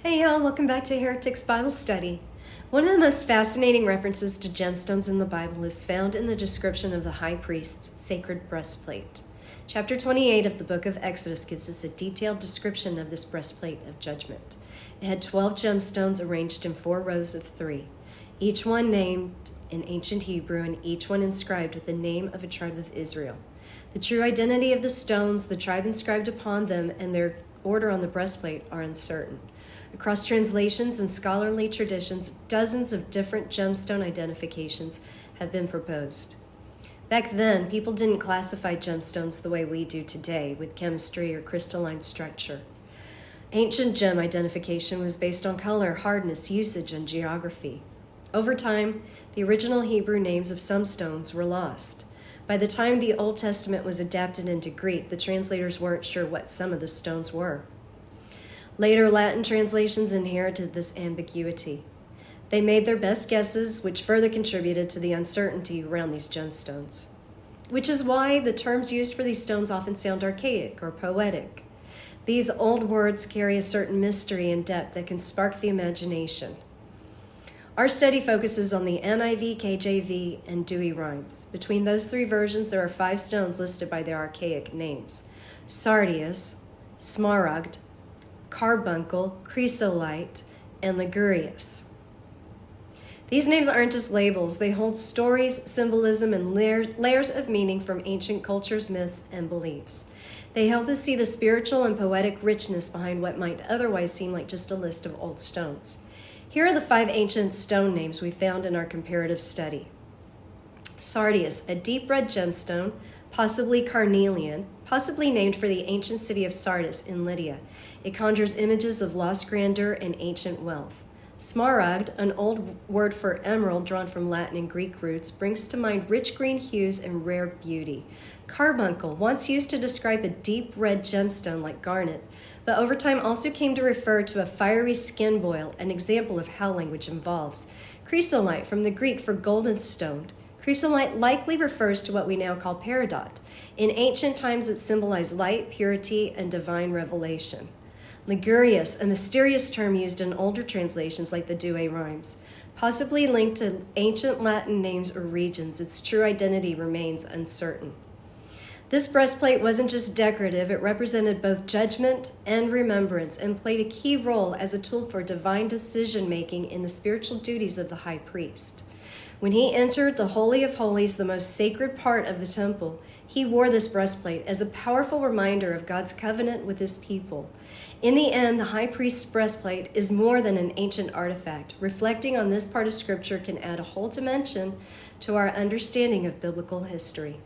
Hey y'all, welcome back to Heretics Bible Study. One of the most fascinating references to gemstones in the Bible is found in the description of the high priest's sacred breastplate. Chapter 28 of the book of Exodus gives us a detailed description of this breastplate of judgment. It had 12 gemstones arranged in 4 rows of 3, each one named in ancient Hebrew and each one inscribed with the name of a tribe of Israel. The true identity of the stones, the tribe inscribed upon them, and their order on the breastplate are uncertain. Across translations and scholarly traditions, dozens of different gemstone identifications have been proposed. Back then, people didn't classify gemstones the way we do today, with chemistry or crystalline structure. Ancient gem identification was based on color, hardness, usage, and geography. Over time, the original Hebrew names of some stones were lost. By the time the Old Testament was adapted into Greek, the translators weren't sure what some of the stones were. Later Latin translations inherited this ambiguity. They made their best guesses, which further contributed to the uncertainty around these gemstones. Which is why the terms used for these stones often sound archaic or poetic. These old words carry a certain mystery and depth that can spark the imagination. Our study focuses on the NIV, KJV, and Dewey Rhymes. Between those 3 versions, there are 5 stones listed by their archaic names: Sardius, smaragd, carbuncle, chrysolite, and ligurius. These names aren't just labels. They hold stories, symbolism, and layers of meaning from ancient cultures, myths, and beliefs. They help us see the spiritual and poetic richness behind what might otherwise seem like just a list of old stones. Here are the 5 ancient stone names we found in our comparative study. Sardius, a deep red gemstone, possibly carnelian, possibly named for the ancient city of Sardis in Lydia. It conjures images of lost grandeur and ancient wealth. Smaragd, an old word for emerald drawn from Latin and Greek roots, brings to mind rich green hues and rare beauty. Carbuncle, once used to describe a deep red gemstone like garnet, but over time also came to refer to a fiery skin boil, an example of how language evolves. Chrysolite, from the Greek for golden stone. Chrysolite likely refers to what we now call peridot. In ancient times, it symbolized light, purity, and divine revelation. Ligurius, a mysterious term used in older translations like the Dewey Rhymes. Possibly linked to ancient Latin names or regions, its true identity remains uncertain. This breastplate wasn't just decorative, it represented both judgment and remembrance and played a key role as a tool for divine decision-making in the spiritual duties of the high priest. When he entered the Holy of Holies, the most sacred part of the temple, he wore this breastplate as a powerful reminder of God's covenant with his people. In the end, the high priest's breastplate is more than an ancient artifact. Reflecting on this part of Scripture can add a whole dimension to our understanding of biblical history.